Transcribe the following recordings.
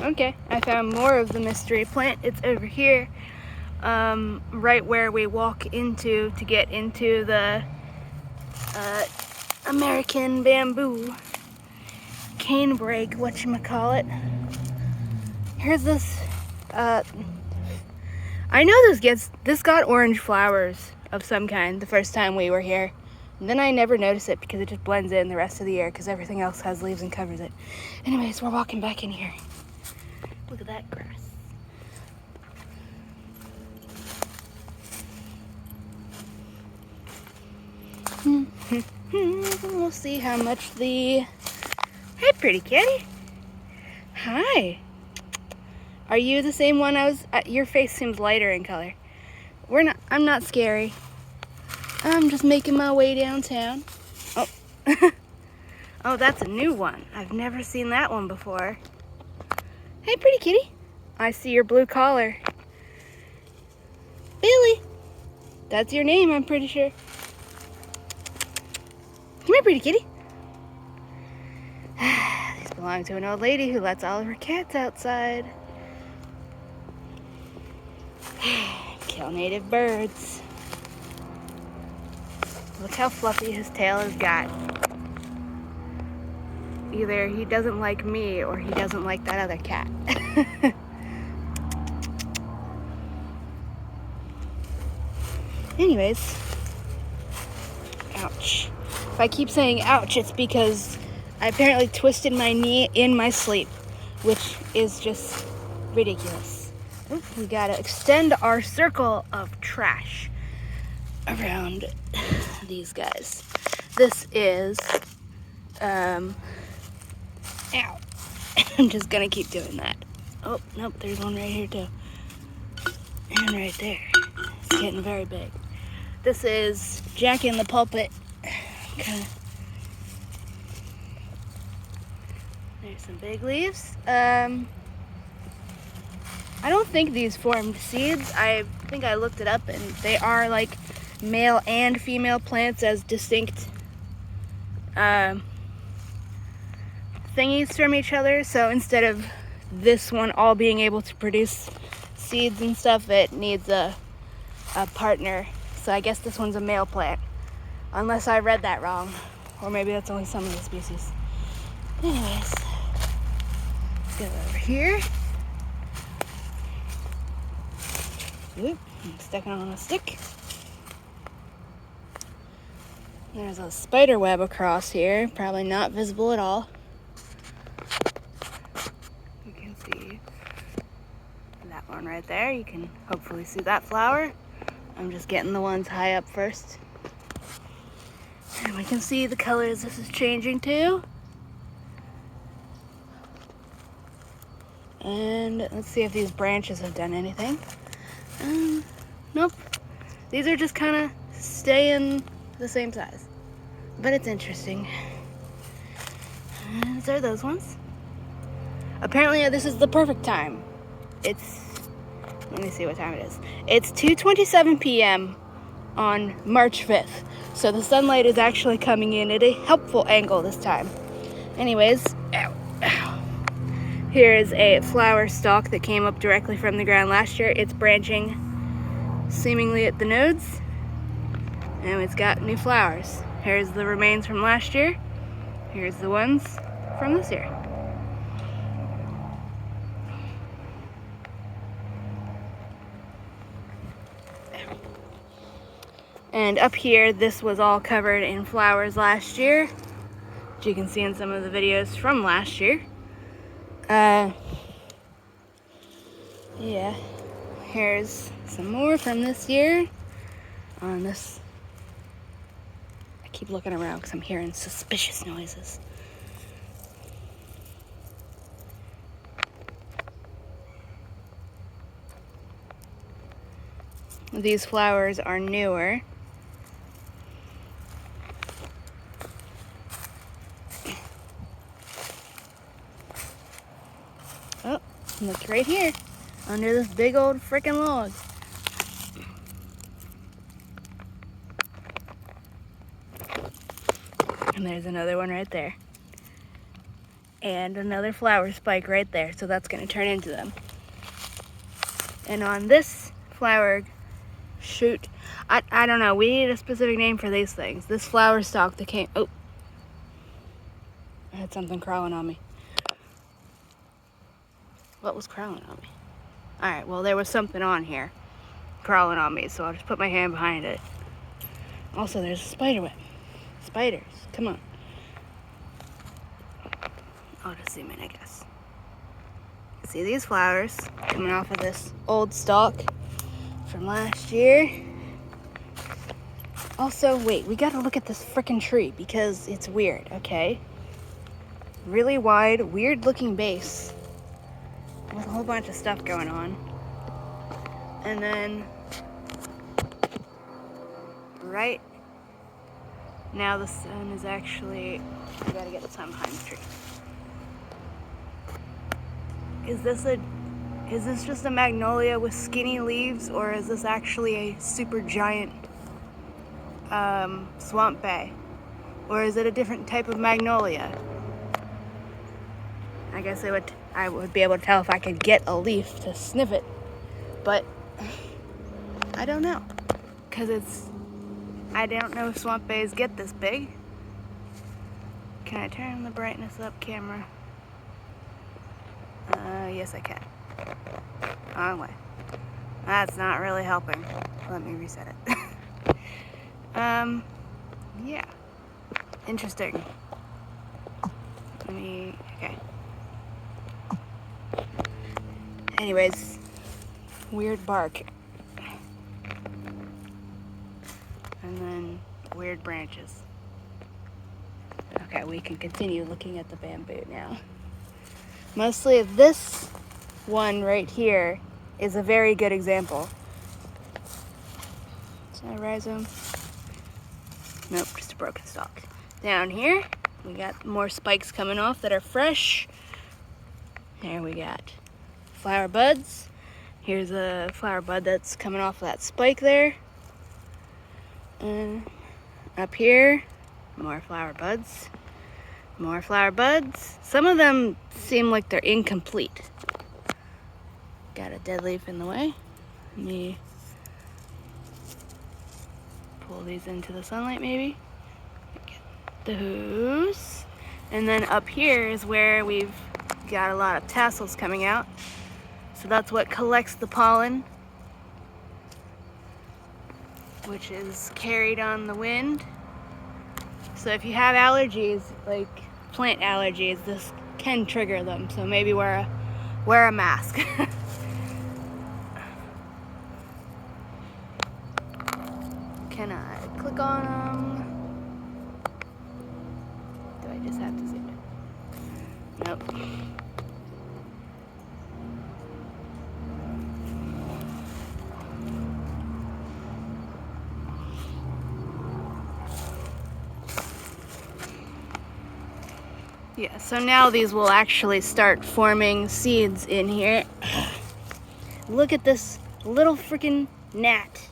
Okay, I found more of the mystery plant. It's over here, right where we walk into to get into the American bamboo canebrake, whatchamacallit. Here's this, I know this got orange flowers of some kind the first time we were here. And then I never notice it because it just blends in the rest of the year because everything else has leaves and covers it. Anyways, we're walking back in here. Look at that grass. We'll see how much the... Hey, pretty kitty. Hi. Are you the same one I was... your face seems lighter in color. I'm not scary. I'm just making my way downtown. Oh. Oh, that's a new one. I've never seen that one before. Hey, pretty kitty. I see your blue collar. Billy. That's your name, I'm pretty sure. Come here, pretty kitty. These belong to an old lady who lets all of her cats outside. Kill native birds. Look how fluffy his tail has got. Either he doesn't like me or he doesn't like that other cat. Anyways. Ouch. If I keep saying ouch, it's because I apparently twisted my knee in my sleep, which is just ridiculous. Ooh, we gotta extend our circle of trash around these guys. This is, ow. I'm just gonna keep doing that. Oh, nope, there's one right here too. And right there. It's getting very big. This is Jack in the Pulpit. Okay. There's some big leaves. I don't think these formed seeds. I think I looked it up and they are like male and female plants as distinct thingies from each other. So instead of this one all being able to produce seeds and stuff, it needs a partner. So I guess this one's a male plant. Unless I read that wrong. Or maybe that's only some of the species. Anyways, let's go over here. Oop, I'm sticking on a stick. There's a spider web across here, probably not visible at all. You can see that one right there. You can hopefully see that flower. I'm just getting the ones high up first. And we can see the colors this is changing to. And let's see if these branches have done anything. Nope. These are just kind of staying the same size. But it's interesting. And there are those ones. Apparently this is the perfect time. Let me see what time it is. It's 2:27 p.m. on March 5th. So the sunlight is actually coming in at a helpful angle this time. Anyways, here is a flower stalk that came up directly from the ground last year. It's branching seemingly at the nodes, and it's got new flowers. Here's the remains from last year. Here's the ones from this year. And up here, this was all covered in flowers last year, which you can see in some of the videos from last year. Yeah, here's some more from this year. On this, I keep looking around because I'm hearing suspicious noises. These flowers are newer. Oh, look right here, under this big old frickin' log. And there's another one right there. and another flower spike right there, so that's going to turn into them. And on this flower shoot, I don't know, we need a specific name for these things. This flower stalk that came, oh, I had something crawling on me. What was crawling on me? Alright, well there was something on here crawling on me, so I'll just put my hand behind it. Also, there's a spider web. Spiders, come on. I'll just zoom in, I guess. See these flowers coming off of this old stalk from last year. Also, wait, we gotta look at this frickin' tree because it's weird, okay? Really wide, weird looking base with a whole bunch of stuff going on. And then right now the sun is actually, I gotta get the sun behind the tree. Is this just a magnolia with skinny leaves, or is this actually a super giant swamp bay? Or is it a different type of magnolia? I guess I would be able to tell if I could get a leaf to sniff it, but I don't know, because I don't know if swamp bays get this big. Can I turn the brightness up, camera? Yes I can. Wrong way. That's not really helping. Let me reset it. Yeah. Interesting. Okay. Anyways, weird bark. And then weird branches. Okay, we can continue looking at the bamboo now. Mostly this one right here is a very good example. Is that a rhizome? Nope, just a broken stalk. Down here, we got more spikes coming off that are fresh. There we got flower buds. Here's a flower bud that's coming off of that spike there. And up here, more flower buds. More flower buds. Some of them seem like they're incomplete. Got a dead leaf in the way. Let me pull these into the sunlight maybe. Get those. And then up here is where we've got a lot of tassels coming out. So that's what collects the pollen, which is carried on the wind. So if you have allergies, like plant allergies, this can trigger them. So maybe wear a mask. Can I click on them? Do I just have to zoom in? Nope. Yeah, so now these will actually start forming seeds in here. Look at this little freaking gnat.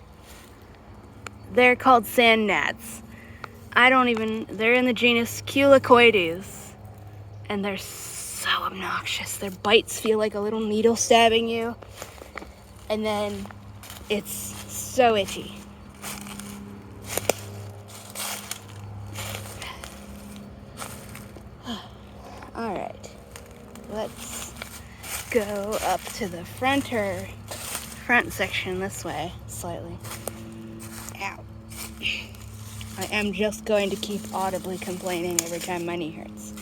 They're called sand gnats. They're in the genus Culicoides. And they're so obnoxious. Their bites feel like a little needle stabbing you. And then it's so itchy. Alright, let's go up to the front section this way, slightly. Ow. I am just going to keep audibly complaining every time my knee hurts.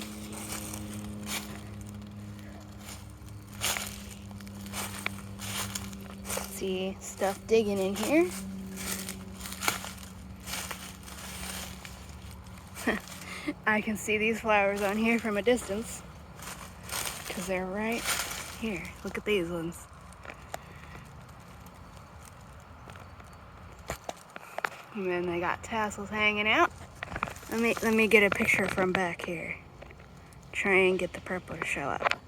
See stuff digging in here. I can see these flowers on here from a distance because they're right here. Look at these ones. And then they got tassels hanging out. Let me get a picture from back here. Try and get the purple to show up.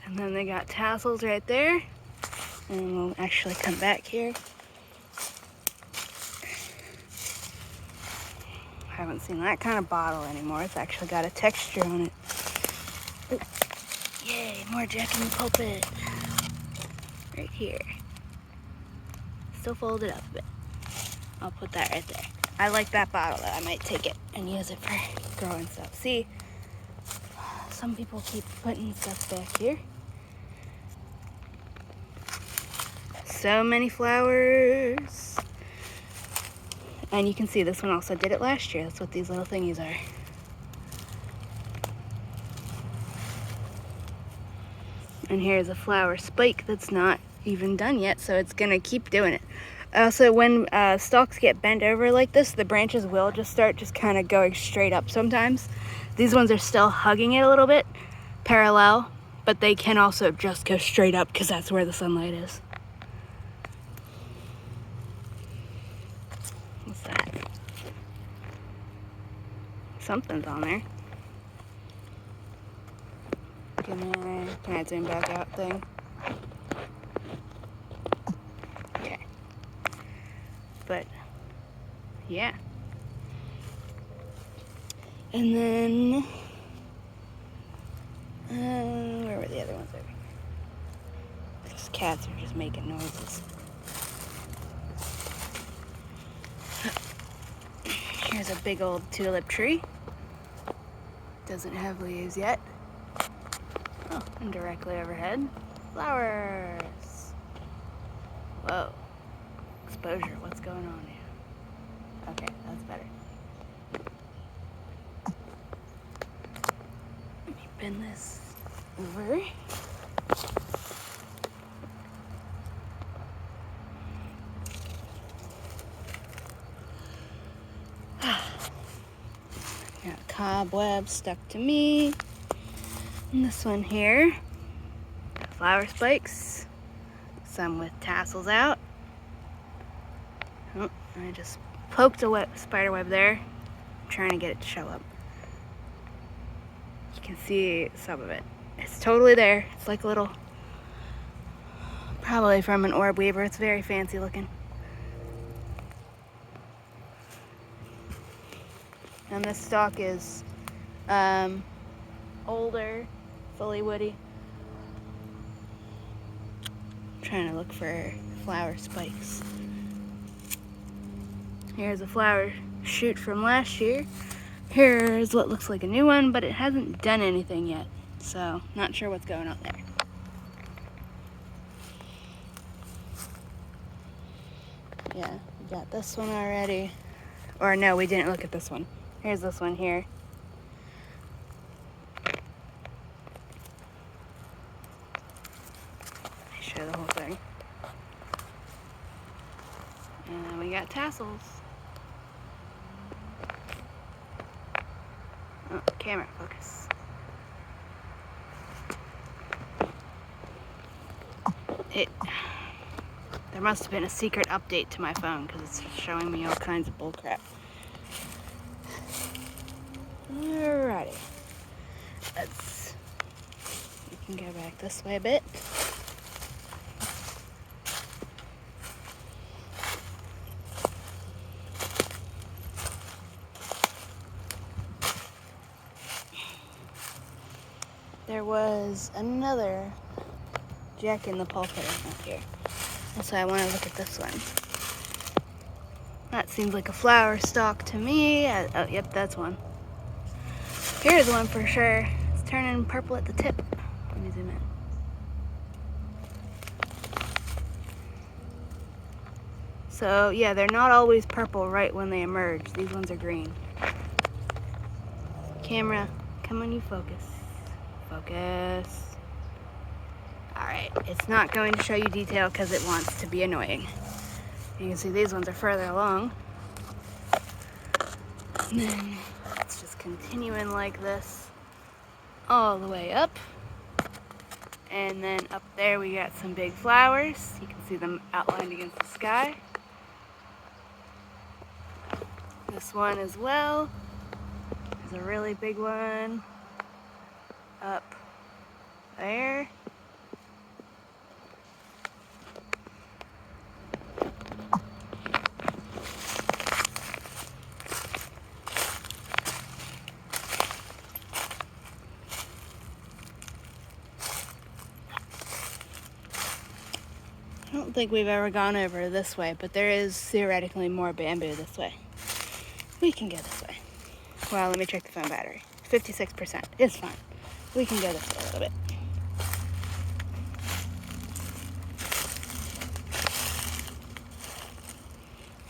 And then they got tassels right there. And we'll actually come back here. haven't seen that kind of bottle anymore. It's actually got a texture on it. Ooh. Yay, more Jack in the Pulpit. Right here. Still folded up a bit. I'll put that right there. I like that bottle though. I might take it and use it for growing stuff. See, some people keep putting stuff back here. So many flowers. And you can see this one also did it last year. That's what these little thingies are. And here's a flower spike that's not even done yet, so it's gonna keep doing it. Also, when stalks get bent over like this, the branches will just start kind of going straight up sometimes. These ones are still hugging it a little bit, parallel, but they can also just go straight up because that's where the sunlight is. What's that? Something's on there. Can I zoom back out thing? Okay. But, yeah. And then, where were the other ones over? These cats are just making noises. Here's a big old tulip tree. Doesn't have leaves yet. Oh, and directly overhead, flowers. Whoa. Exposure, what's going on here? Okay, that's better. Let me bend this over. Got a cobweb stuck to me. And this one here, flower spikes, some with tassels out. Oh, I just poked a spider web there. I'm trying to get it to show up. You can see some of it. It's totally there. It's like a little, probably from an orb weaver. It's very fancy looking. And this stalk is older, fully woody. I'm trying to look for flower spikes. Here's a flower shoot from last year. Here's what looks like a new one, but it hasn't done anything yet. So, not sure what's going on there. Yeah, we got this one already. Or no, we didn't look at this one. Here's this one here. Show the whole thing. And then we got tassels. Oh, camera focus. There must have been a secret update to my phone because it's showing me all kinds of bullcrap. Alrighty. We can go back this way a bit. There was another Jack in the Pulpit out here. And so I want to look at this one. That seems like a flower stalk to me. Oh, yep, that's one. Here's one for sure. It's turning purple at the tip. Let me zoom in. So yeah, they're not always purple right when they emerge. These ones are green. Camera, come on, you focus. Focus. Alright, it's not going to show you detail because it wants to be annoying. You can see these ones are further along. And then it's just continuing like this all the way up. And then up there we got some big flowers. You can see them outlined against the sky. This one as well. There's a really big one up there. don't think we've ever gone over this way, but there is theoretically more bamboo this way. We can go this way. Well, let me check the phone battery. 56%. It's fine. We can go this way a little bit.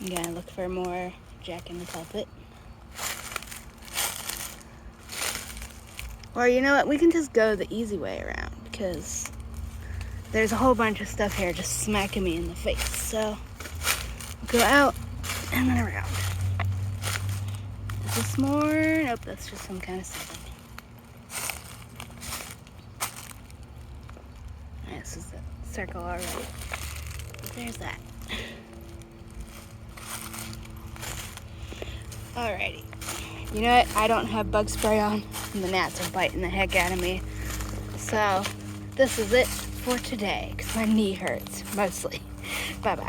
I'm gonna look for more Jack in the Pulpit. Or you know what? We can just go the easy way around because there's a whole bunch of stuff here just smacking me in the face. So go out and then around. Is this more? Nope, that's just some kind of something. This is a circle already. There's that. Alrighty. You know what? I don't have bug spray on, and the gnats are biting the heck out of me. So this is it for today, because my knee hurts, mostly. Bye-bye.